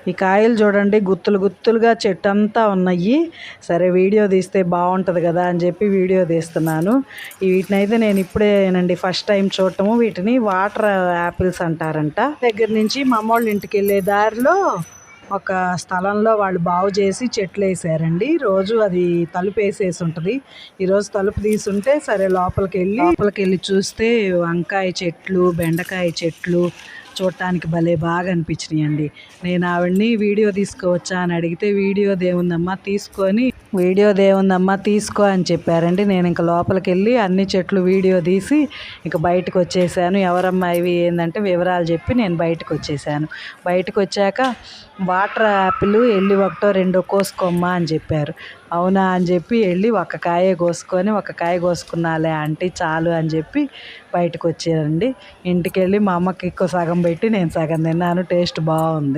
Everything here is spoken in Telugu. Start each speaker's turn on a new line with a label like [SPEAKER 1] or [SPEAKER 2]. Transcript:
[SPEAKER 1] ఈ కాయలు చూడండి గుత్తులు గుత్తులుగా చెట్టు అంతా ఉన్నాయి. సరే వీడియో తీస్తే బాగుంటుంది కదా అని చెప్పి వీడియో తీస్తున్నాను. వీటిని అయితే నేను ఇప్పుడేనండి ఫస్ట్ టైం చూడటము. వీటిని వాటర్ యాపిల్స్ అంటారంట. దగ్గర నుంచి మా అమ్మోళ్ళ ఇంటికి వెళ్ళే దారిలో ఒక స్థలంలో వాళ్ళు బాగు చేసి చెట్లు వేసారండి. రోజు అది తలుపు వేసేసి ఉంటుంది. ఈరోజు తలుపు తీసుంటే సరే లోపలికి వెళ్ళి చూస్తే వంకాయ చెట్లు, బెండకాయ చెట్లు చూడటానికి భలే బాగా అనిపించినాయండి. నేను ఆవిడ్ని వీడియో తీసుకోవచ్చా అని అడిగితే వీడియో దేవుందమ్మా తీసుకో అని చెప్పారండి. నేను ఇంకా లోపలికి వెళ్ళి అన్ని చెట్లు వీడియో తీసి ఇంకా బయటకు వచ్చేసాను. ఎవరమ్మా ఇవి ఏంటంటే వివరాలు చెప్పి నేను బయటకు వచ్చేసాను. బయటకు వచ్చాక వాటర్ యాపిల్ వెళ్ళి ఒకటో రెండో కోసుకోమ్మా అని చెప్పారు. అవునా అని చెప్పి వెళ్ళి ఒక కాయ కోసుకున్నాలే ఆంటీ చాలు అని చెప్పి బయటకు వచ్చారండి. ఇంటికి వెళ్ళి మా అమ్మకి సగం పెట్టి నేను సగం తిన్నాను. టేస్ట్ బాగుంది.